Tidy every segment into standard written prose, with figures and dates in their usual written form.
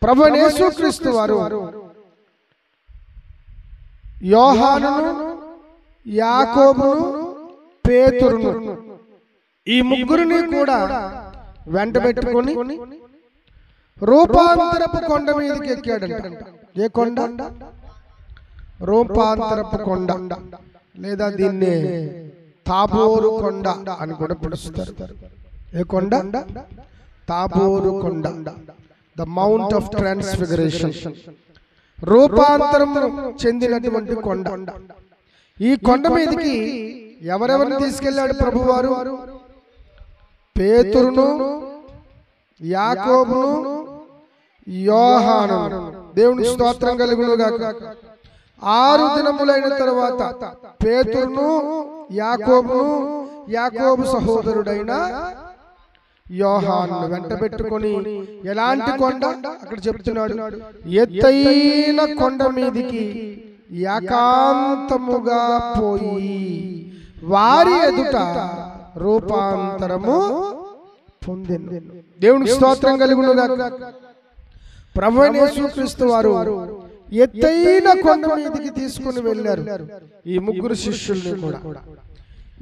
ప్రభువైన యేసుక్రీస్తు వారు యోహానును, యాకోబును, పేతురును ఈ ముగ్గురిని కూడా వెంటబెట్టుకొని రూపాంతరపు కొండ మీదకి ఎక్కాడంట. ఏ కొండ? రూపాంతరపు కొండ, లేదా దీన్ని తాబోరు కొండ అని కూడా పిలుస్తారు. ఏ కొండ? తాబోరు కొండ, ద మౌంట్ ఆఫ్ ట్రాన్స్ఫిగరేషన్, రూపాంతరం చెందినటువంటి కొండ. ఈ కొండ మీదకి ఎవరెవరిని తీసుకెళ్ళాడు ప్రభువారు? పేతురును, యాకోబును, యోహానును. దేవునికి స్తోత్రం కలుగును గాక. 6 దినములైన తరువాత పేతురును, యాకోబును, యాకోబు సహోదరుడైన యోహానును వెంటబెట్టుకొని ఎలాంటి కొండ? అక్కడ చెప్తున్నాడు, ఎత్తైన కొండ మీదికి ఏకాంతముగా పోయి వారి ఎదుట రూపాంతరము పొందెను. దేవునికి స్తోత్రం కలుగును గాక. ప్రభువైన యేసుక్రీస్తు వారు ఎత్తైన కొండ మీదకి తీసుకుని వెళ్ళారు ఈ ముగ్గురు శిష్యుల్ని కూడా.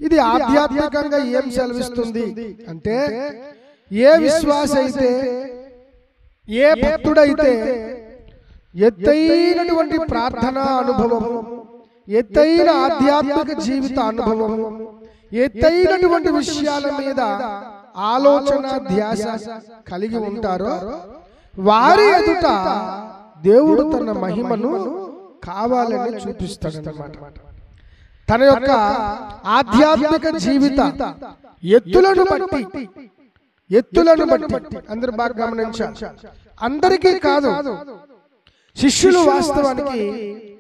ఇది ఆధ్యాత్మికంగా ఏం సెలవిస్తుంది అంటే, ఏ విశ్వాస అయితే, ఏ భక్తుడైతే ఎత్తైనటువంటి ప్రార్థనా అనుభవము, ఎత్తైన ఆధ్యాత్మిక జీవిత అనుభవము, ఎత్తైనటువంటి విషయాల మీద ఆలోచన ధ్యాస కలిగి ఉంటారో వారి ఎదుట దేవుడు తన మహిమను కావాలని చూపిస్తాడన్నమాట. తన యొక్క ఆధ్యాత్మిక జీవిత ఎత్తులను బట్టి అందరూ బాగా గమనించాలి. అందరికీ కాదు, శిష్యులు వాస్తవానికి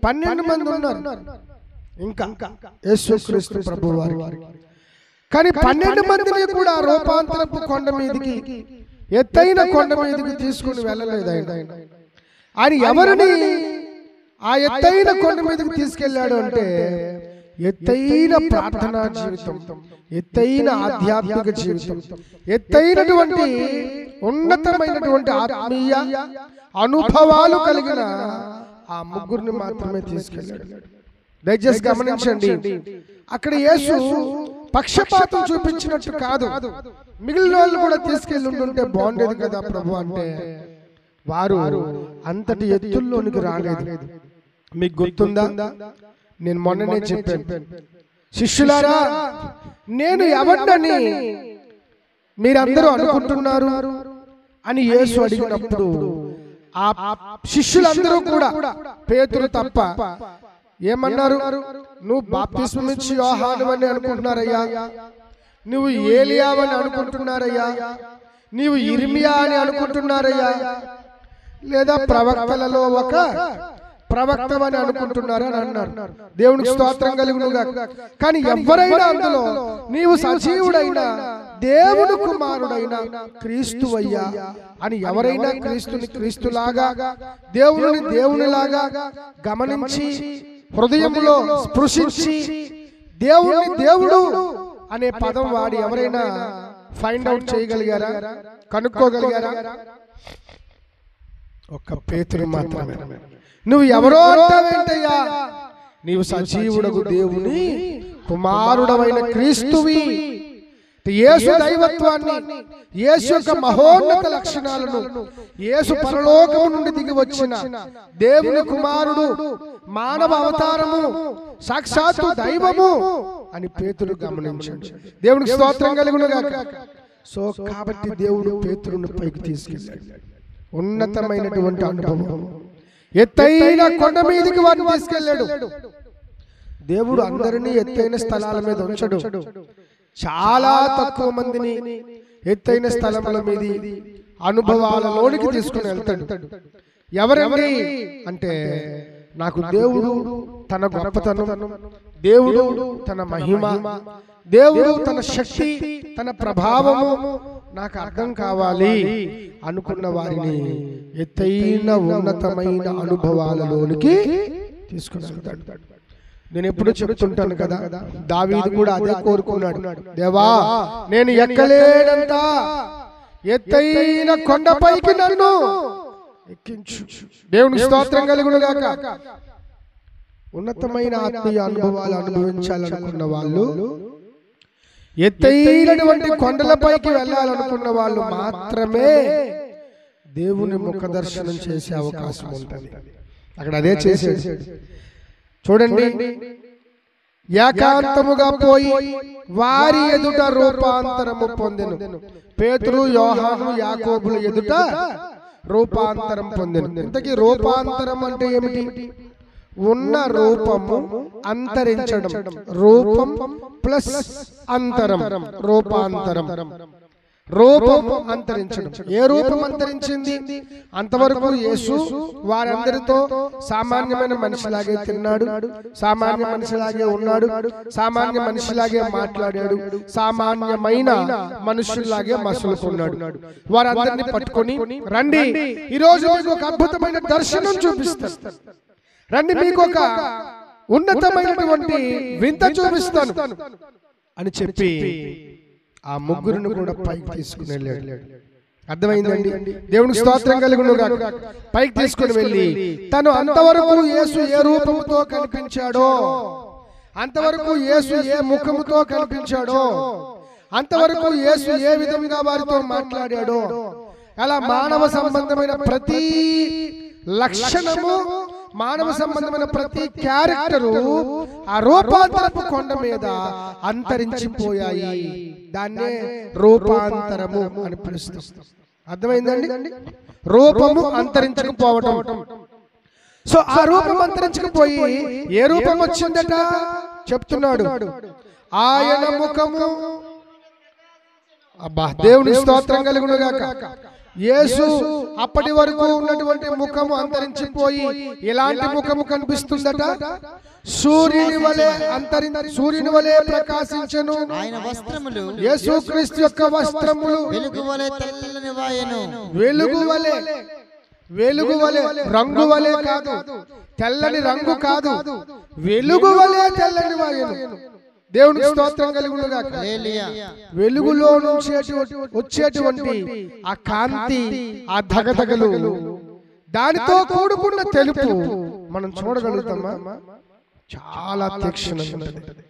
12 మంది ఉన్నారు ఇంకా యేసుక్రీస్తు ప్రభువు వారికి. కానీ 12 మందిని కూడా రూపాంతరపు కొండ మీదకి, ఎత్తైన కొండ మీదకి తీసుకుని వెళ్ళలేదు ఆయన. ఆయన ఎవరిని ఆ ఎత్తైన కొండ మీదకి తీసుకెళ్ళాడు అంటే, ఎత్తైన ప్రార్థనా జీవితం, ఎత్తైన ఆధ్యాత్మిక జీవితం, ఎత్తైనటువంటి ఉన్నతమైనటువంటి ఆత్మీయ అనుభవాలు కలిగిన ఆ ముగ్గురిని మాత్రమే తీసుకెళ్ళాడు. దయచేసి గమనించండి, అక్కడ యేసు పక్షపాతం చూపించినట్టు కాదు. మిగిలిన వాళ్ళు కూడా తీసుకెళ్ళి ఉంటుంటే బాగుండేది కదా ప్రభు అంటే, వారు అంతటి ఎత్తుల్లోనికి రాలేదు. మీకు గుర్తుందా? నేను మొన్ననే చెప్పాను, శిష్యులారా నేను ఎవరిని మీరందరూ అనుకుంటున్నారు అని యేసు అడిగినప్పుడు ఆ శిష్యులందరూ కూడా, పేతురు తప్ప, ఏమన్నారు? నువ్వు బాప్తిస్మం ఇచ్చి యోహాను అని అనుకుంటున్నారయ్యా, నువ్వు ఏలియావని అనుకుంటున్నారయ్యా, నీవు ఇర్మియా అని అనుకుంటున్నారయ్యా, లేదా ప్రవక్తలలో ఒక ప్రవక్తవని అనుకుంటున్నారా అని అన్నారు. దేవునికి స్తోత్రం కలుగును గాక. కానీ ఎవరైనా అందులో నీవు సజీవుడైన దేవుని కుమారుడైన క్రీస్తువయ్యా అని ఎవరైనా క్రీస్తుని క్రీస్తులాగా, దేవుని దేవునిలాగా గమనించి హృదయంలో స్పృశించి దేవుని దేవుడు అనే పదం వాడి ఎవరైనా ఫైండ్ అవుట్ చేయగలిగారా? కనుక్కోగలిగారా? ఒక్క పేతురు మాత్రమే. నువ్వు ఎవరో అంటావేంటయ్యా? నీవు సజీవుడగు దేవుని కుమారుడవైన క్రీస్తువి. యేసు దైవత్వాన్ని, యేసు యొక్క మహోన్నత లక్షణాలను, యేసు పరలోకము నుండి దిగి వచ్చిన దేవుని కుమారుడు, మానవ అవతారము, సాక్షాత్తు దైవము అని పేతురు గమనించండి. దేవునికి స్తోత్రం కలుగును గాక. సో కాబట్టి దేవుడు పేతురుని పైకి తీసుకెళ్ళాడు. ఉన్నతమైనటువంటి అనుభవం, ఎత్తైన కొండ మీదకి వారిని తీసుకెళ్ళాడు. దేవుడు అందరినీ ఎత్తైన స్థలాల మీద ఉంచడు. చాలా తక్కువ మందిని ఎత్తైన స్థలముల మీద అనుభవాలలోనికి తీసుకుని వెళ్తాడు. ఎవరెవరి అంటే, నాకు దేవుడు తన గొప్పతనం, దేవుడు తన మహిమ, దేవుడు తన శక్తి, తన ప్రభావము నాకు అర్థం కావాలి అనుకున్న వారిని ఎత్తైన ఉన్నతమైన అనుభవాలలోనికి తీసుకుని వెళ్తాడు. నేను ఎప్పుడు చెబుతుంటాను కదా, దావీదు కూడా అదే కోరుకున్నాడు. దేవా, నేను ఎక్కలేనంత ఎత్తైన కొండపైకి నన్ను ఎక్కించు. దేవునికి స్తోత్రం కలుగును గాక. ఉన్నతమైన ఆత్మీయ అనుభవాలు అనుభవించాలనుకున్న వాళ్ళు, ఎత్తైనటువంటి కొండలపైకి వెళ్ళాలనుకున్న వాళ్ళు మాత్రమే దేవుని ముఖ దర్శనం చేసే అవకాశం ఉంటుంది. అక్కడ అదే చేసేది. చూడండి, ఏకాంతముగా పోయి వారి ఎదుట రూపాంతరము పొందెను. పేతురు, యోహాను, యాకోబుల ఎదుట రూపాంతరం పొందెను. ఇంతకీ రూపాంతరం అంటే ఏమిటి? ఉన్న రూపము అంతరించడం. రూపం ప్లస్ అంతరం, రూపాంతరం. రూపం అంతరించడం. ఏ రూపం అంతరించింది? అంతవరకు యేసు వారందరితో సామాన్యమైన మనిషిలాగే తిన్నాడు, సామాన్య మనిషిలాగే ఉన్నాడు, సామాన్య మనిషిలాగే మాట్లాడాడు, సామాన్యమైన మనుషుల్లాగే మసులుకున్నాడు. వారందరినీ పట్టుకొని, రండి, ఈరోజు మీకు ఒక అద్భుతమైన దర్శనం చూపిస్తాను, రండి, మీకు ఒక ఉన్నతమైనటువంటి వింత చూపిస్తాను అని చెప్పి ఆ ముగ్గురును కూడా పైకి తీసుకుని వెళ్ళాడు. అర్థమైందండి? దేవునికి స్తోత్రం కలుగును గాక. పైకి తీసుకుని వెళ్ళి తను అంతవరకు యేసు ఏ రూపముతో కనిపించాడో, అంతవరకు యేసు ఏ ముఖముతో కనిపించాడో, అంతవరకు యేసు ఏ విధంగా వారితో మాట్లాడాడో, అలా మానవ సంబంధమైన ప్రతి లక్షణము, మానవ సంబంధమైన ప్రతి క్యారెక్టరు ఆ రూపాంతరపు కొండ మీద అంతరించిపోయాయి. దాన్నే రూపాంతరము అని పిలుస్తాం. అర్థమైందండి? రూపము అంతరించుకుపోవటం. సో ఆ రూపం అంతరించుకుపోయి ఏ రూపం వచ్చిందట చెప్తున్నాడు. ఆయన ముఖము, అబ్బా, దేవుని స్తోత్రం కలుగును గాక. యేసు అప్పటి వరకు ఉన్నటువంటి ముఖము అంతరించిపోయి ఎలాంటి ముఖము కనిపిస్తుందట? సూర్యుని వలె ప్రకాశించెను. ఆయన వస్త్రములు, యేసుక్రీస్తు యొక్క వస్త్రములు వెలుగు వలె తెల్లని వాయెను. వెలుగు వలె, రంగు వలె కాదు, తెల్లని రంగు కాదు, వెలుగు వలె తెల్లని వాయెను. దేవునికి స్తోత్రం కలుగును గాక. వెలుగులో నుంచి వచ్చేటువంటి ఆ కాంతి, ఆ ధగధగలు, దానితో కూడుకున్న తెలుపు మనం చూడగలుగుతామా? చాలా తీక్షణంగా ఉంటుంది.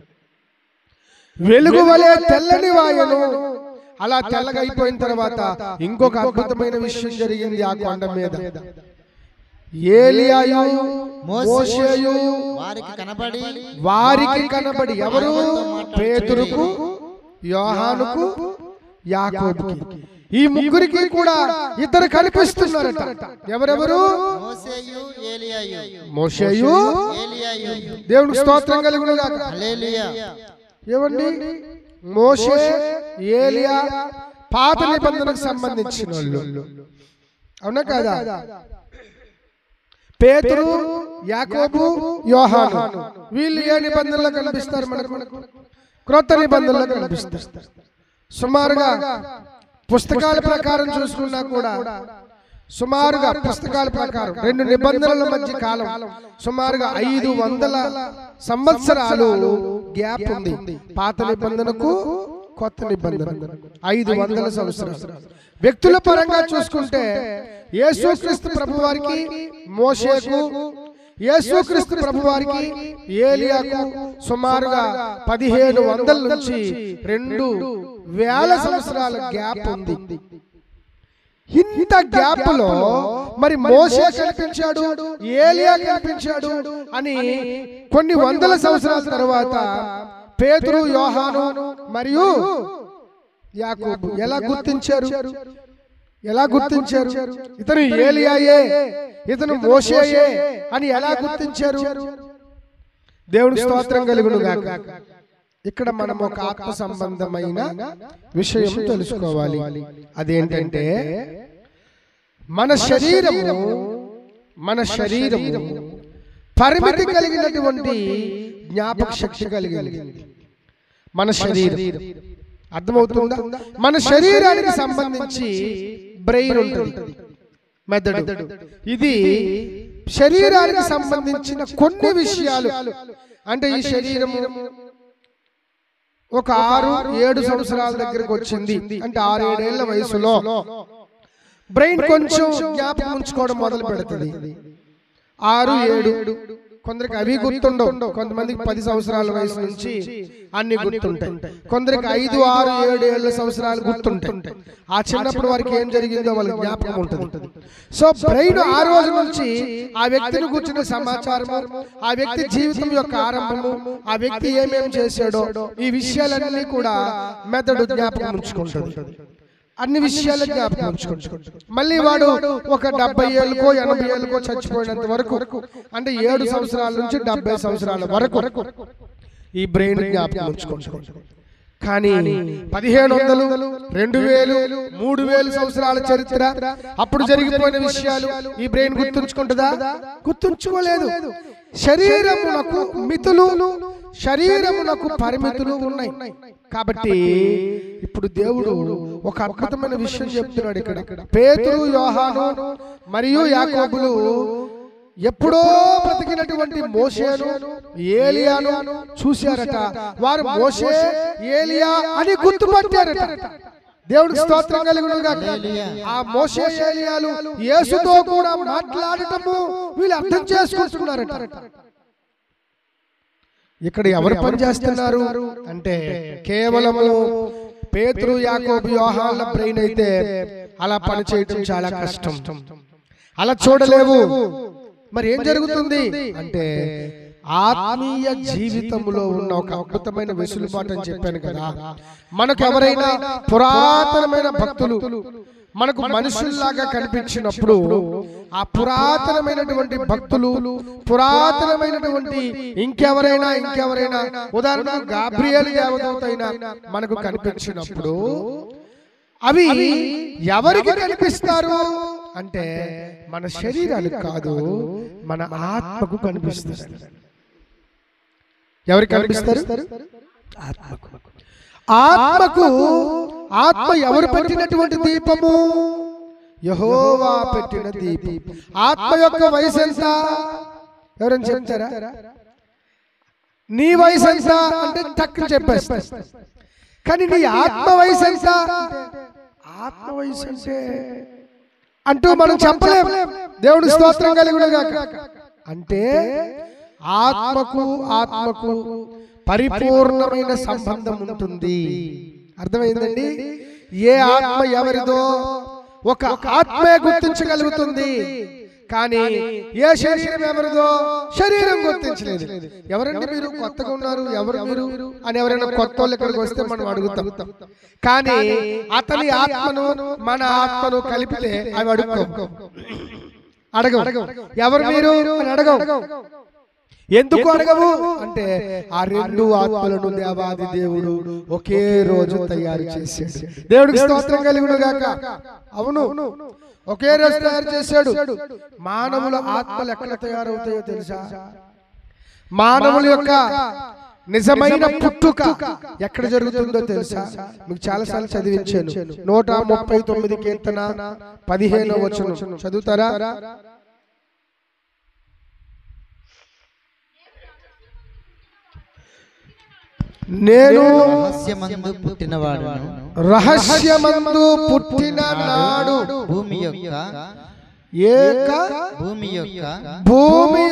వెలుగు వలె తెల్లని వాయను. అలా తెల్లగా అయిపోయిన తర్వాత ఇంకొక అద్భుతమైన విషయం జరిగింది ఆ కొండ మీద. ఏలియాయు, మోషేయు వారికి కనబడి, ఎవరు? పేతురుకు, యోహానుకు, యాకోబుకి. ఈ ముగ్గురికి కూడా ఇద్దరు కనిపిస్తున్నారట. ఎవరెవరు? మోషేయు, దేవునికి స్తోత్రం కలుగును గాక. ఏమండి? మోషే, ఏలియా పాత నిబంధనకు సంబంధించిన వాళ్ళు, అవునా కాదా? పేతురు, యాకోబు, యోహాను వీళ్ళు ఏ నిబంధనలో కనిపిస్తారు మనకు? క్రొత్త నిబంధనలో కనిపిస్తారు. సుమారుగా పుస్తకాల ప్రకారం చూసుకున్నా కూడా, సుమారుగా పుస్తకాల ప్రకారం 2 నిబంధనల మధ్య కాలం సుమారుగా 500 సంవత్సరాలు గ్యాప్ ఉంది. పాత నిబంధనకు కొత్త నిబంధన 500 సంవత్సరాలు. వ్యక్తుల పరంగా చూసుకుంటే యేసుక్రీస్తు ప్రభువారికి, మోషేకు, యేసుక్రీస్తు ప్రభువారికి, ఏలియాకు సుమారుగా 1500 నుంచి 2000 సంవత్సరాల గ్యాప్ ఉంది. ఇంత గ్యాప్ లో మరి మోషే కనిపించాడు, ఏలియా కనిపించాడు అని కొన్ని వందల సంవత్సరాల తర్వాత పేతురు, యోహాను మరియు యాకోబు ఎలా గుర్తించారు? ఇతను ఏలియాయే, ఇతను మోషేయే అని ఎలా గుర్తించారు? దేవుని స్తోత్రం కలుగును గాక. ఇక్కడ మనం ఒక ఆత్మ సంబంధమైన విషయం తెలుసుకోవాలి. అదేంటంటే మన శరీరము పరిమితి కలిగినటువంటి జ్ఞాపక శక్తి కలిగింది. మన శరీరం అర్థమవుతుందా? మన శరీరానికి సంబంధించి బ్రెయిన్ ఉంటుంది, మెదడు. ఇది శరీరానికి సంబంధించిన కొన్ని విషయాలు. అంటే ఈ శరీరము ఒక 6-7 సంవత్సరాల దగ్గరకు వచ్చింది అంటే 6-7 ఏళ్ల వయసులో బ్రెయిన్ కొంచెం జ్ఞాపకం ఉంచుకోవడం మొదలు పెడుతుంది. 6, 7 కొందరికి అవి గుర్తుండవు. కొంతమందికి 10 సంవత్సరాల వయసు నుంచి అన్ని గుర్తుంటాయి. కొందరికి 5, 6, 7 ఏళ్ళ సంవత్సరాలు గుర్తుంటాయి. ఆ చిన్నప్పుడు వారికి ఏం జరిగిందో వాళ్ళకి జ్ఞాపకం ఉంటుంది. సో బ్రెయిన్ ఆ రోజు నుంచి ఆ వ్యక్తిని కూర్చున్న సమాచారము, ఆ వ్యక్తి జీవితం యొక్క ఆరంభము, ఆ వ్యక్తి ఏమేం చేశాడో ఈ విషయాలన్నీ కూడా మెదడు జ్ఞాపకం ఉంచుకుంటుంది. అన్ని విషయాలు జ్ఞాపకం ఉంచుకుంటుంది. మళ్ళీ వాడు ఒక 70 ఏళ్ళకో 80 ఏళ్ళకో చచ్చిపోయినంత వరకు, అంటే 7 సంవత్సరాల నుంచి 70 సంవత్సరాల వరకు ఈ బ్రెయిన్ జ్ఞాపకం ఉంచుకుంటుంది. కానీ 1500, 2000, 3000 సంవత్సరాల చరిత్ర, అప్పుడు జరిగిపోయిన విషయాలు ఈ బ్రెయిన్ గుర్తుంచుకుంటుందా? గుర్తుంచుకోలేదు. శరీరమునకు మితులు, శరీరమునకు పరిమితులు ఉన్నాయి. కాబట్టి ఇప్పుడు దేవుడు ఒక అద్భుతమైన విషయం చెప్తున్నాడు ఇక్కడ. పేతురు, యోహాను మరియు యాకోబులు ఎప్పుడో బ్రతికినటువంటి మోషేను, ఏలియాను చూశారట. వారు మోషే, ఏలియా అని గుర్తుపట్టారట. దేవుడికి స్తోత్రం కలుగును గాక. ఆ మోషే, ఏలియాలు యేసుతో కూడా మాట్లాడటము వీళ్ళు అర్థం చేసుకుంటున్నారట. ఇక్కడ ఎవరు పని చేస్తున్నారు అంటే కేవలము పేతురు, యాకోబు, యోహానుల బ్రెయిన్ అయితే అలా పని చేయటం చాలా కష్టం. అలా చూడలేవు. మరి ఏం జరుగుతుంది అంటే ఆత్మీయ జీవితంలో ఉన్న ఒక అద్భుతమైన వెసులుబాటు అని చెప్పాను కదా. మనకు ఎవరైనా పురాతనమైన భక్తులు మనకు మనుషుల్లాగా కనిపించినప్పుడు ఆ పురాతనమైనటువంటి భక్తులు, పురాతనమైనటువంటి ఇంకెవరైనా ఉదాహరణ గాబ్రియేలు దేవదూత అయినా మనకు కనిపించినప్పుడు అవి ఎవరికి కనిపిస్తారు అంటే మన శరీరానికి కాదు, మన ఆత్మకు కనిపిస్తారు. ఎవరికి కనిపిస్తారు? ఆత్మకు. ఆత్మకు. ఆత్మ ఎవరు పెట్టినటువంటి దీపము? యెహోవా పెట్టిన దీపం. ఆత్మ యొక్క వయసు ఎంత? ఎవరైనా చెప్తారా? నీ వయసు ఎంత అంటే టక్కుని చెప్పేస్తా. కానీ నీ ఆత్మ వయసు ఎంత? ఆత్మ వయసు అంటే అంటూ మనం చెప్పలేము. దేవుడి స్తోత్రం కలుగును గాక. అంటే ఆత్మకు పరిపూర్ణమైన సంబంధం ఉంటుంది. అర్థమైందండి? ఏ ఆత్మ ఎవరిదో ఒక ఆత్మే గుర్తించగలుగుతుంది. కానీ ఏ శరీరం ఎవరిదో శరీరం గుర్తించలేదు. ఎవరండి మీరు? కొత్తగా ఉన్నారు, ఎవరు మీరు అని ఎవరైనా కొత్త వాళ్ళు ఇక్కడికి వస్తే మనం అడుగుతాం. కానీ అతని ఆత్మను మన ఆత్మను కలిపితే అవి అడగవు. ఎవరు మీరు అని అడగవు. ఎందుకు అడగవు అంటే ఆ రెండు ఆత్మలను దేవాది దేవుడు ఒకే రోజు తయారు చేశాడు. దేవుడికి స్తోత్రం కలుగును గాక. అవును, ఒకే రోజు తయారు చేశాడు. మానవుల ఆత్మలు ఎక్కడ తయారవుతాయో తెలుసా? మానవుల యొక్క నిజమైన పుట్టుక ఎక్కడ జరుగుతుందో తెలుసా? మీకు చాలా సార్లు చదివించాను. 139 కీర్తన 15వ వచనం చదువుతారా? నేను రహస్యమందు పుట్టిన నాడు భూమి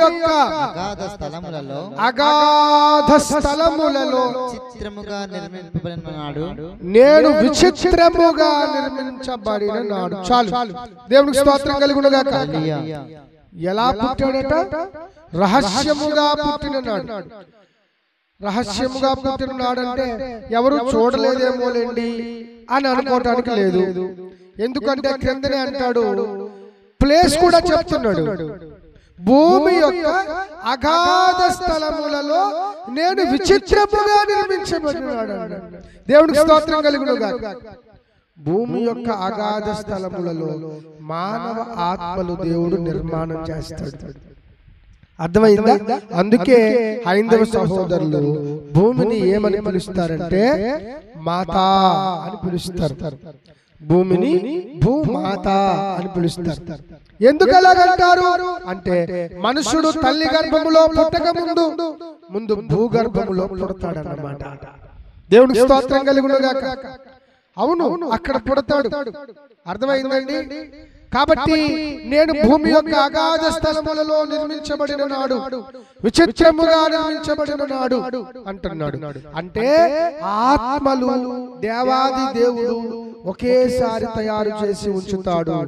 యొక్క అగాధ స్థలములలో చిత్రముగా నిర్మింపబడిన నాడు, నేను విచిత్రముగా నిర్మించబడిన నాడు. చాలు. దేవునికి స్తోత్రం కలుగును గాక. ఎలా పుట్టాడట? రహస్యముగా పుట్టిన నాడు. రహస్యముగా పుట్టిన నాడంటే ఎవరు చూడలేదేమోలేండి అని అనుకోవటానికి లేదు. ఎందుకంటే క్రిందనే అంటాడు, ప్లేస్ కూడా చెప్తున్నాడు. భూమి యొక్క అగాధ స్థలములలో నేను విచిత్రముగా నిర్మించబడినాడు. దేవునికి స్తోత్రం కలుగును గాక. భూమి యొక్క అగాధ స్థలములలో మానవ ఆత్మలు దేవుడు నిర్మాణం చేస్తాడు. అర్థమైందా? అందుకే హైందవ సహోదరులు భూమిని ఏమని పిలుస్తారంటే మాతా అని పిలుస్తారు. భూమిని భూమాత అని పిలుస్తారు. ఎందుకు అలాగంటారు అంటే మనుషుడు తల్లి గర్భములో పుట్టక ముందు భూగర్భములో పుడతాడన్నమాట. దేవునికి స్తోత్రం కలుగును గాక. అవును, అక్కడ పుడతాడు. అర్థమైందండి? కాబట్టి నేను భూమి యొక్క అగాధ స్థలములలో నిర్మించబడిన నాడు, విచిత్రముగా నిర్మించబడిన నాడు అంటున్నాడు. అంటే ఆత్మలు దేవాది దేవుడు ఒకేసారి తయారు చేసి ఉంచుతాడు.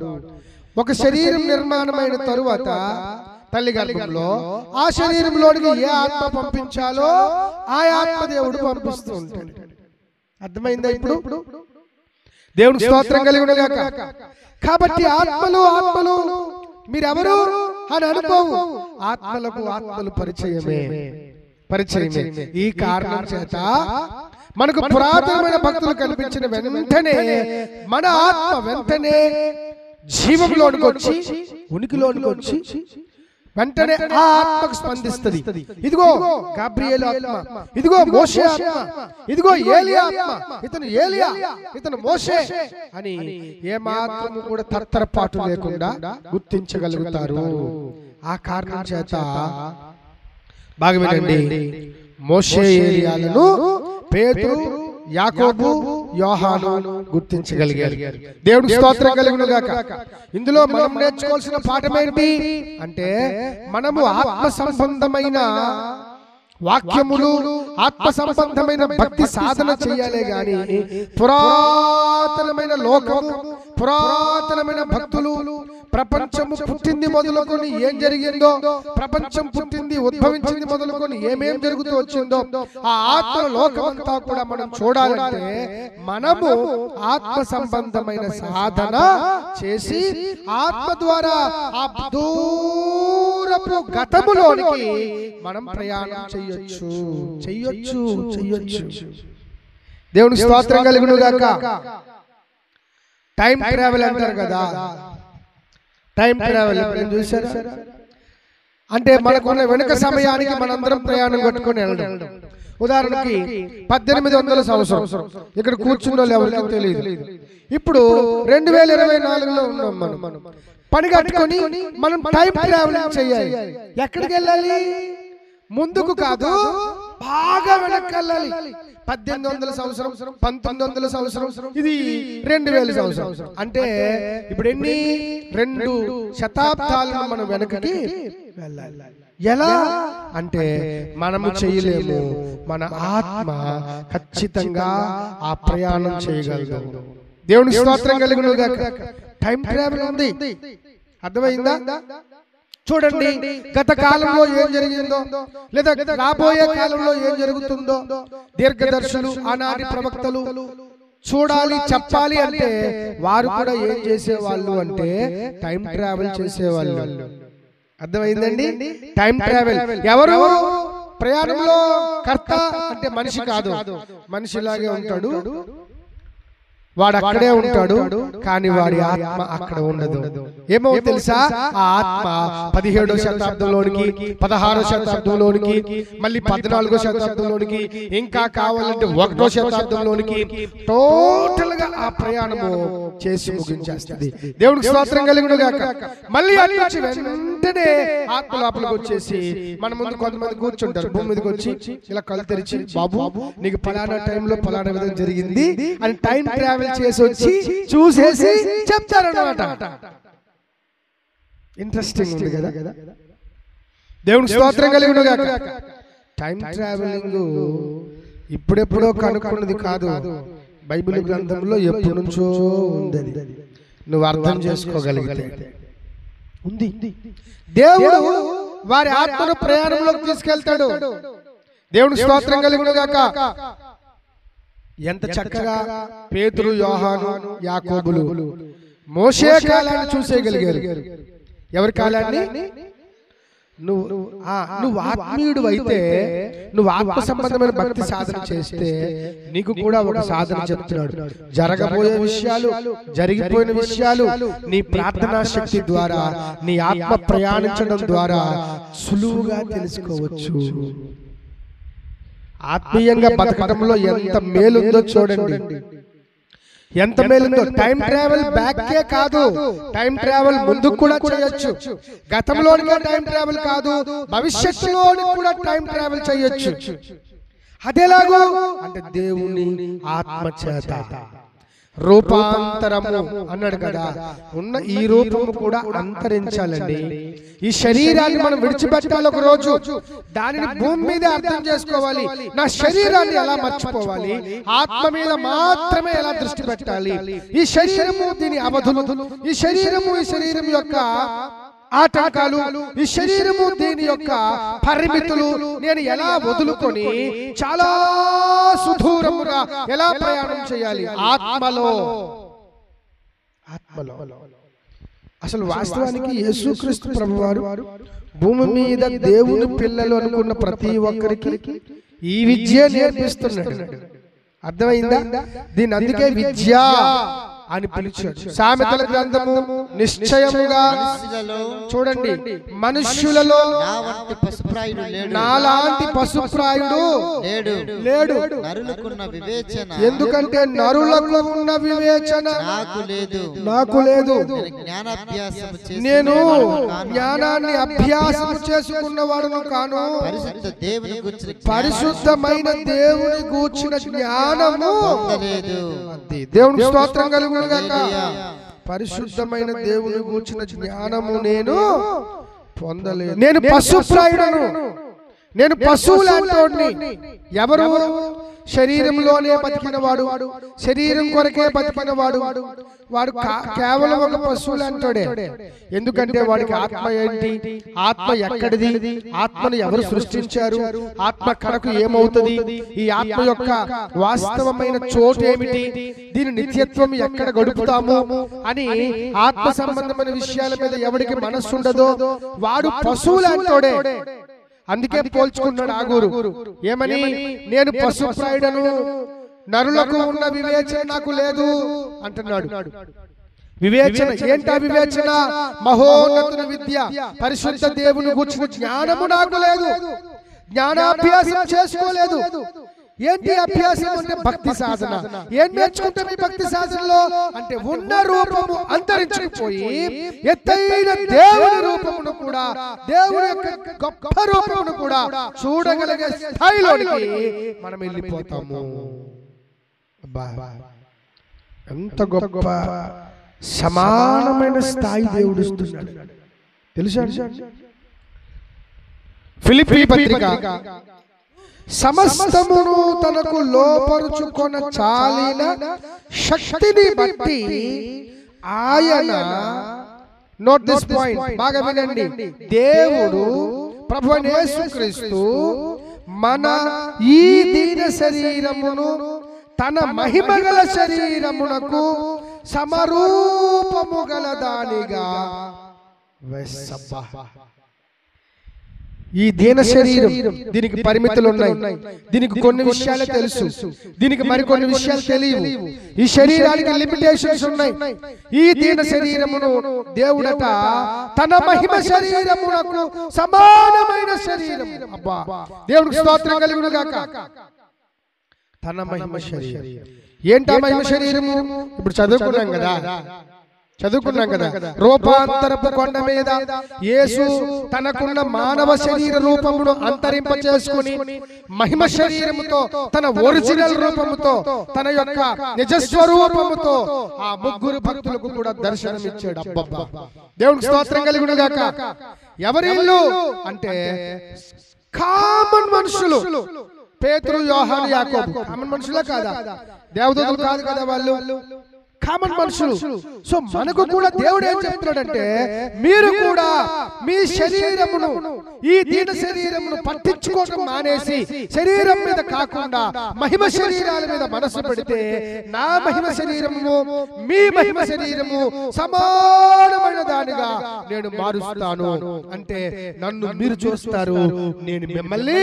ఒక శరీరం నిర్మాణమైన తరువాత తల్లి గర్భంలో ఆ శరీరంలోనికి ఏ ఆత్మ పంపించాలో ఆ ఆత్మ దేవుడు పంపిస్తూ ఉంటాడు. అర్థమైందా ఇప్పుడు? దేవునికి స్తోత్రం కలుగును గాక. కాబట్టి ఆత్మలు మీరెవరు అని అనుకోవు, ఆత్మలకు ఆత్మలు పరిచయమే. ఈ కారణం చేత మనకు పురాతనమైన భక్తులు కనిపించిన వెంటనే మన ఆత్మ వెంటనే జీవంలోనికి వచ్చి, ఉనికిలోనికి వచ్చి వెంటనే ఆ ఆత్మకు స్పందిస్తుంది. ఇదిగో గాబ్రియేలు ఆత్మ, ఇదిగో మోషే ఆత్మ, ఇదిగో ఏలియా ఆత్మ, ఇతను ఏలియా, ఇతను మోషే అని ఏమాత్రము కూడా తత్తరపాటు లేకుండా గుర్తించగలుగుతారు. ఆ కారణం చేత బాగా వినండి, మోషే ఏలియాలను పేతురు, యాకోబు, యోహాను గుర్తించగలిగారు. దేవుడికి స్తోత్రం కలుగును గాక. ఇందులో మనం నేర్చుకోవాల్సిన పాఠం ఏంటి అంటే, మనము ఆత్మ సంబంధమైన వాక్యములు, ఆత్మ సంబంధమైన భక్తి సాధన చేయాలే గాని పురాతనమైన లోకము, పురాతనమైన భక్తులు, ప్రపంచము పుట్టింది మొదలుకొని ఏం జరిగిందో, ప్రపంచం పుట్టింది ఉద్భవించింది మొదలుకొని ఏమేం జరుగుతూ వచ్చిందో ఆ ఆత్మ లోకమంతా కూడా మనం చూడాలంటే మనము ఆత్మ సంబంధమైన సాధన చేసి ఆత్మ ద్వారా ఆ దూరపు గతములోనికి మనం ప్రయాణం చెయ్యొచ్చు. దేవుని స్తోత్రం కలుగును గాక. టైం ట్రావెల్ అంటారు కదా, టైం ట్రావెల్ చూసారా? అంటే మనకున్న వెనుక సమయానికి మనందరం ప్రయాణం కట్టుకొని వెళ్ళడం. ఉదాహరణకి 1800 సంవత్సరం ఇక్కడ కూర్చున్న వాళ్ళు ఎవరికి తెలియదు. ఇప్పుడు 2024లో ఉన్నాం. మనం పని కట్టుకొని మనం టైం ట్రావెల్ చేయాలి. ఎక్కడికి వెళ్ళాలి? ముందుకు కాదు, బాగా వెనక్కి వెళ్ళాలి. 1800 సంవత్సరం, 1900 సంవత్సరం, ఇది 2000 సంవత్సరం. అంటే ఇప్పుడు ఎన్ని 2 శతాబ్దాలను మనం వెనకకి వెళ్ళాలి. ఎలా అంటే మనము చేయలేము, మన ఆత్మ ఖచ్చితంగా ఆ ప్రయాణం చేయగలదు. దేవునికి స్తోత్రం కలుగును గాక. టైం ట్రావెల్ ఉంది. అర్థమైందా? చూడండి, గత కాలంలో ఏం జరిగిందో లేదా రాబోయే కాలంలో ఏం జరుగుతుందో దీర్ఘదర్శులు, ఆనాటి ప్రవక్తలు చూడాలి, చెప్పాలి అంటే వారు కూడా ఏం చేసేవాళ్ళు అంటే టైం ట్రావెల్ చేసేవాళ్ళు. అర్థమైందండి? టైం ట్రావెల్ ఎవరు? ప్రయాణంలో కర్త అంటే మనిషి కాదు, మనిషిలాగే ఉంటాడు, వాడు అక్కడే ఉంటాడు, కానీ వాడి ఆత్మ అక్కడ ఉండదు. ఏమో తెలుసా? ఆ ఆత్మ 17వ శతాబ్దంలోనికి, 16వ శతాబ్దంలోనికి, మళ్ళీ 14వ శతాబ్దంలోనికి, ఇంకా కావాలంటే 1వ శతాబ్దంలోనికి టోటల్ గా ఆ ప్రయాణము చేసి ముగించేస్తుంది. దేవుడికి స్తోత్రం కలుగును గాక. మళ్ళీ అట్లా వెంటనే ఆత్మ లోపలికి వచ్చేసి మన ముందు కొంతమంది కూర్చుంటారు, భూమి మీదకి వచ్చి ఇలా కళ్ళు తెరిచి, బాబు నీకు పలానా టైంలో పలానా విధంగా జరిగింది అని టైం ట్రావెల్ చేసి వచ్చి చూసేసి చెప్తారన్నమాట. ఇంట్రెస్టింగ్ ఉంది కదా. దేవుని స్తోత్రం కలుగును గాక. టైం ట్రావెలింగ్ ఇప్పుడెప్పుడో కనుక్కున్నది కాదు, బైబిల్ గ్రంథంలో ఎప్పటి నుంచో ఉంది. నువ్వు అర్థం చేసుకోగలిగితే ఉంది. దేవుడు వారి ఆత్మను ప్రయాణంలోకి తీసుకెళ్తాడు. దేవుని స్తోత్రం కలుగును గాక. ఎంత చక్కగా పేతురు, యోహాను, యాకోబులు మోషే కాలాన్ని చూసేయగలిగారు. ఎవరి కాలాన్ని? నువ్వు ఆత్మీయుడు అయితే, నువ్వు ఆత్మ సంబంధమైన భక్తి సాధన చేస్తే నీకు కూడా ఒక సాధన చెప్తున్నాడు. జరగబోయే విషయాలు, జరిగిపోయిన విషయాలు నీ ప్రార్థనా శక్తి ద్వారా, నీ ఆత్మ ప్రయాణించడం ద్వారా సులువుగా తెలుసుకోవచ్చు. ఆత్మీయంగా బతకడంలో ఎంత మేలుందో చూడండి, ఎంత మేలుందో. టైం ట్రావెల్ బ్యాక్కే కాదు, టైం ట్రావెల్ ముందుకు కూడా చేయొచ్చు. గతంలోనికే టైం ట్రావెల్ కాదు, భవిష్యత్తులోని కూడా టైం ట్రావెల్ చేయొచ్చు. అదేలాగో అంటే దేవుని ఆత్మ చేత. రూపాంతరము అన్నాడు కదా, ఉన్న ఈ రూపము కూడా అంతరించాలండి. ఈ శరీరాన్ని మనం విడిచిపెట్టాలి ఒక రోజు. దానిని భూమి మీద అర్థం చేసుకోవాలి. నా శరీరాన్ని ఎలా మర్చిపోవాలి, ఆత్మ మీద మాత్రమే ఎలా దృష్టి పెట్టాలి. ఈ శరీరము దీని అవధులు, ఈ శరీరం యొక్క ఆటంకాలు, ఈ శరీరము దీని యొక్క పరిమితులు నేను ఎలా వదులుకొని చాలా సుదూరముగా ఎలా ప్రయాణం చేయాలి ఆత్మలో. అసలు వాస్తవానికి యేసుక్రీస్తు ప్రభువారు భూమి మీద దేవుని పిల్లలు అనుకున్న ప్రతి ఒక్కరికి ఈ విద్య నేర్పిస్తున్నాడు. అర్థమైందా? దీని అందుకే విద్య అని పిలిచాడు. సామెతల గ్రంథము నిశ్చయముగా చూడండి, మనుష్యులలో నాలాంటి పశుప్రాయుడు లేడు. ఎందుకంటే నరులకు ఉన్న వివేచన నాకు లేదు. నేను జ్ఞానాన్ని అభ్యాసం చేసుకున్నవాడును కాను. పరిశుద్ధమైన దేవుని గూర్చిన జ్ఞానము దేవుని స్తోత్రం కలుగును గాక. పరిశుద్ధమైన దేవుని గూర్చిన జ్ఞానము నేను పొందలేదు. నేను పశుప్రాయుడను, నేను పశువు లాంటి. ఎవరు? శరీరంలోనే బతికినవాడు, శరీరం కొరకే బతికినవాడు, వాడు కేవలం ఒక పశువు లాంటోడే. ఎందుకంటే వాడికి ఆత్మ ఏంటి, ఆత్మ ఎక్కడిది, ఆత్మను ఎవరు సృష్టించారు, ఆత్మ కడకు ఏమవుతుంది, ఈ ఆత్మ యొక్క వాస్తవమైన చోటు ఏమిటి, దీని నిత్యత్వం ఎక్కడ గడుపుతాము అని ఆత్మ సంబంధమైన విషయాల మీద ఎవడికి మనస్సు ఉండదో వాడు పశువు లాంటోడే. అందుకే పోల్చుకున్నాడు ఆగూరు. ఏమని? నేను పశుప్రాయుడను, నరులకు ఉన్న వివేచన నాకు లేదు అంటున్నాడు. వివేచన ఏంటా? వివేచన మహోన్నతుని విద్య, పరిశుద్ధ దేవుని గూర్చిన జ్ఞానము నాకు లేదు. జ్ఞానాభ్యాసం చేసుకోలేదు. ఏంటి అభ్యాసం అంటే? భక్తి సాధన. ఏం నేర్చుకుంటాం ఈ భక్తి సాధనలో అంటే? ఉన్న రూపము అంతరించిపోయి ఎత్తైన దేవుని రూపమును కూడా, దేవుని యొక్క గొప్ప రూపమును కూడా చూడగలిగే స్థాయిలోనికి మనం వెళ్ళిపోతాము. ఎంత గొప్ప సమానమైన స్థాయి దేవుడు ఇస్తున్నాడు తెలుసా? ఫిలిప్పీ పత్రిక సమస్తమును తనకు లోపరుచుకొన చాలిన శక్తిని బట్టి ఆయన, నోట్ దిస్ పాయింట్, బాగా వినండి, దేవుడు ప్రభువైన యేసుక్రీస్తు మన ఈ దీన శరీరమును తన మహిమగల శరీరమునకు సమరూపము గల దానిగా ఈ దీన శరీరం దీనికి పరిమితులు ఉన్నాయి. దీనికి కొన్ని విషయాలే తెలుసు, దీనికి మరికొన్ని విషయాలు తెలియవు. ఈ శరీరానికి లిమిటేషన్స్ ఉన్నాయి. ఈ దీన శరీరమును దేవుడట తన మహిమ శరీరమునకు సమానమైన శరీరం. అబ్బా, దేవుడికి స్తోత్రం కలుగును గాక. తన మహిమ శరీరం ఏంటా? మహిమ శరీరము ఇప్పుడు చదువుకున్నాం కదా, రూపాంతరపు కొండ మీద యేసు తనకున్న మానవ శరీర రూపమును అంతరింప చేసుకుని మహిమ శరీరముతో, తన ఒరిజినల్ రూపముతో, తన యొక్క నిజస్వరూపముతో ఆ ముగ్గురు భక్తులకు కూడా దర్శనమిచ్చాడు. అబ్బబ్బా, దేవునికి స్తోత్రం కలుగును గాక. ఎవరిల్లు అంటే కామన్ మనుషులు. పేతురు, యోహాను, యాకోబు కామన్ మనుషులే కాదా? దేవదూతలు కాదు కదా వాళ్ళు, కామన్ మనుషులు. సో మనకు కూడా దేవుడు ఏం చెప్తున్నాడంటే, మీరు కూడా మీ శరీరమును, ఈ దీన శరీరమును పట్టించుకోవడం మానేసి శరీరం మీద కాకుండా మహిమ శరీరాల మీద మనసు పెడితే నా మహిమ శరీరము మీ మహిమ శరీరము సమానమైన దానిగా నేను మారుస్తాను. అంటే నన్ను మీరు చూస్తారు, నేను మిమ్మల్ని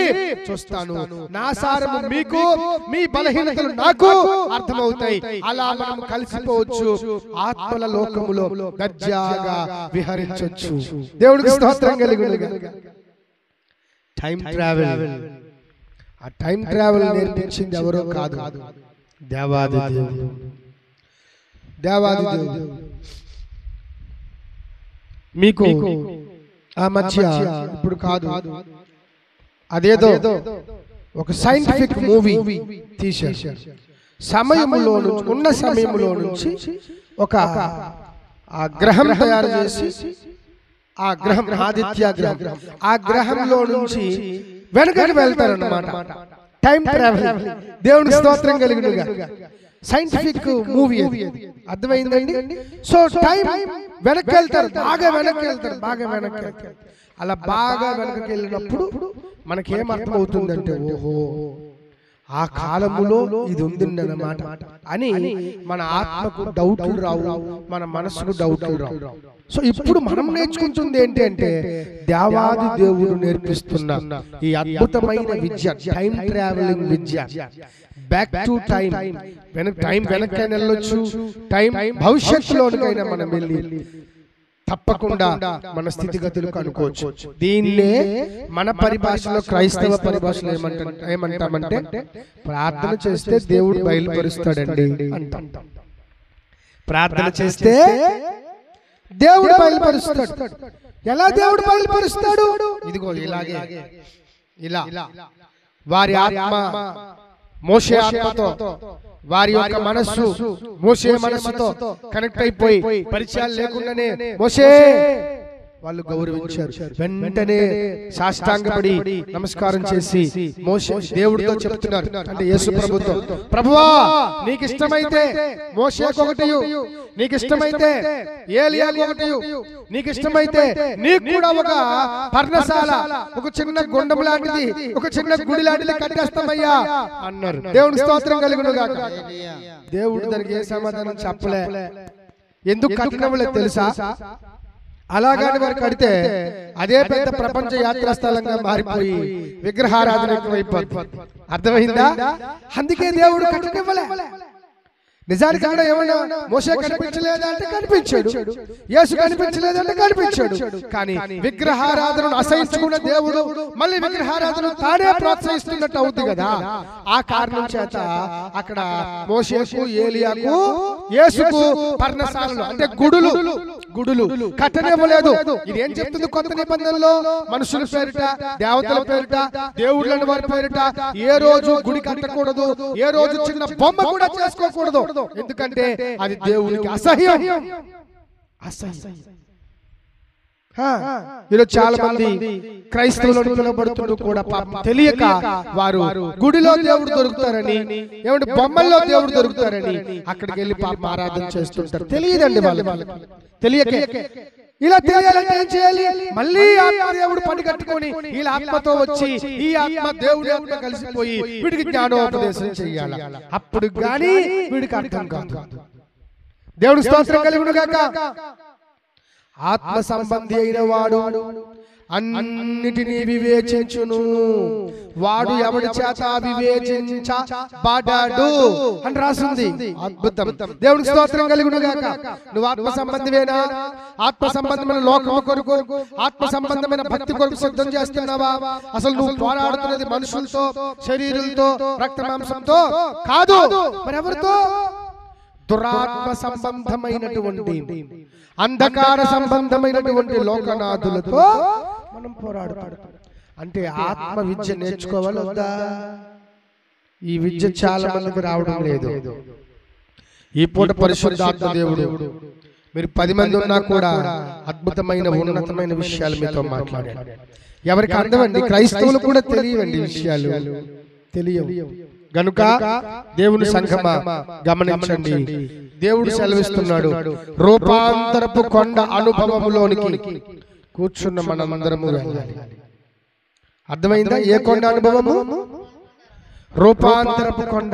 చూస్తాను. నా సారము మీకు, మీ బలహీనతలు నాకు అర్థమవుతాయి. అలా మనం కలిసి ఆత్మల లోకములో దర్జాగా విహరించొచ్చు. దేవుడికి స్తోత్రం కలుగును గాక. టైం ట్రావెల్, ఆ టైం ట్రావెల్ నేర్పించింది ఎవరో కాదు, దేవాది దేవుడు. మీకు ఆ మధ్య ఇప్పుడు కాదు, అదేదో ఒక సైంటిఫిక్ మూవీ తీశారు. సమయంలో నుంచి ఉన్న సమయంలో నుంచి ఒక గ్రహం తయారు చేసి, ఆ గ్రహం ఆదిత్య గ్రహం, ఆ గ్రహంలో నుంచి వెనకకి వెళ్తారు అన్నమాట. Time travelling. దేవునికి స్తోత్రం కలుగునుగా. సైంటిఫిక్ మూవీ అది. అర్థమైందండి? సో టైం వెనక్కి వెళ్తారు, బాగా వెనక్కి వెళ్తారు, బాగా వెనక్కి వెళ్తారు. అలా బాగా వెనక్కి వెళ్ళినప్పుడు మనకేం అర్థం అవుతుందంటే, ఓహో ఆ కాలములో ఇది ఉందన్నమాట అని మన ఆత్మకు డౌట్లు రావు, మన మనసుకు డౌట్లు రావు. సో ఇప్పుడు మనం నేర్చుకుంటుంది ఏంటి అంటే, దేవాది దేవుడు నేర్పిస్తున్న ఈ అద్భుతమైన విద్య, టైం ట్రావెలింగ్ విద్య. Back to time. టైం వెనక్కైనా వెళ్ళొచ్చు, టైం భవిష్యత్తులోనికైనా మనం వెళ్ళి తప్పకుండా మన స్థితిగతులు కనుక్కోవచ్చు. దీన్నే మన పరిభాషలో, క్రైస్తవ పరిభాషలో ఏమంటామంటే, ప్రార్థన చేస్తే దేవుడు బయలుపరుస్తాడండి అంటాం. ప్రార్థన చేస్తే దేవుడు బయలుపరుస్తాడు. ఎలా దేవుడు బయలుపరుస్తాడు? ఇదిగో ఇలాగే, ఇలా వారి ఆత్మ మోషే ఆత్మతో, వారి యొక్క మనస్సు మోషే మనస్సుతో కనెక్ట్ అయిపోయి పరిచయాలు లేకుండానే మోషే వాళ్ళు గౌరవించారు. వెంటనే సాష్టాంగపడి నమస్కారం చేసి మోషే దేవుడితో చెప్తున్నారు, అంటే యేసు ప్రభుతో, ప్రభువా నీకు ఇష్టమైతే మోషేకు ఒకటియు, నీకు ఇష్టమైతే ఏలియాకు ఒకటియు, నీకు ఇష్టమైతే నీకు కూడా ఒక పర్ణశాల, ఒక చిన్న గుండం లాంటిది, ఒక చిన్న గుడి లాంటిది కట్టేస్తామయ్యా అన్నారు. దేవుని స్తోత్రం కలుగును గాక. దేవుడు దానికి ఏ సమాధానం చెప్పలే. ఎందుకు కట్టినవులే తెలుసా? అలాగాని వారు కడితే అదే పెద్ద ప్రపంచ యాత్రా స్థలంగా మారిపోయి విగ్రహారాధన ఎక్కువైపోతుంది. అర్థమైందా? అందుకే దేవుడు కట్టనివ్వలే. నిజానికి అక్కడ ఏమన్నా మోషే కనిపించలేదా అంటే కనిపించాడు, యేసు కనిపించలేదంటే కనిపించాడు. కానీ విగ్రహారాధనను అసహించుకున్న దేవుడు మళ్ళీ విగ్రహారాధన తానే ప్రోత్సహిస్తున్నట్టు అవుతుంది కదా. ఆ కారణం చేత అక్కడ మోషేకు, ఏలియాకు, యేసుకు పర్ణశాలలు అంటే గుడులు కట్టనివ్వలేదు. ఇది ఏం చెప్తుంది? కొత్త నిబంధనలో మనుషుల పేరిట, దేవతల పేరిట, దేవుళ్ళని వారి పేరిట ఏ రోజు గుడి కట్టకూడదు, ఏ రోజు చిన్న బొమ్మ కూడా చేసుకోకూడదు. ఎందుకంటే అది దేవునికి అసహ్యం. ఈరోజు చాలా మంది క్రైస్తవులను పిలువబడుతుంటూ కూడా తెలియక వారు గుడిలో దేవుడు దొరుకుతారని, ఏమంటే బొమ్మల్లో దేవుడు దొరుకుతారని అక్కడికి వెళ్ళి పాపం ఆరాధన చేస్తుంటారు. తెలియదండి వాళ్ళకి, తెలియక. ఇలా తెలియాలంటే ఏం చేయాలి? మళ్ళీ దేవుడు పని కట్టుకొని వీళ్ళ ఆత్మతో వచ్చి ఈ ఆత్మ దేవుడి ఆత్మ కలిసిపోయి వీడికి జ్ఞానోపదేశం చేయాలి. అప్పుడు గాని వీడికి అర్థం కాదు. దేవుడి స్తోత్రం కలుగును గాక. ఆత్మ సంబంధి అయిన వాడు అన్నిటినీ వివేచించును, వాడు ఎవడి చేత వివేచించబడడు అని రాసింది. అద్భుతం. దేవునికి స్తోత్రం కలుగును గాక. నువ్వు ఆత్మ సంబంధమేనా? ఆత్మ సంబంధమైన లోకము కొరకు, ఆత్మ సంబంధమైన భక్తి కొరకు సిద్ధం చేస్తున్నావా? అసలు నువ్వు పోరాడుతున్నది మనుషులతో, శరీరులతో, రక్త మాంసంతో కాదు. మరి ఎవరితో? దురాత్మ సంబంధమైనటువంటి, అంధకార సంబంధమైనటువంటి లోకనాథులతో మనం పోరాడుతాం. అంటే ఆత్మ విద్య నేర్చుకోవాలి వద్దా? ఈ విద్య చాలా మందికి రావడం లేదు. ఈ పూట పరిశుద్ధాత్మ దేవుడు మీరు 10 మంది ఉన్నా కూడా అద్భుతమైన ఉన్నతమైన విషయాలు మీతో మాట్లాడాడు. ఎవరికి అర్థమండి? క్రైస్తవులు కూడా తెలియవండి విషయాలు, తెలియవు గనుక దేవుని సంఘమా గమనించండి. దేవుడు సెలవిస్తున్నాడు, రూపాంతరపు కొండ అనుభవములోనికి కూర్చున్న మనమందరము వెళ్ళాలి. అర్థమైందా? ఏ కొండ అనుభవము? రూపాంతరపు కొండ.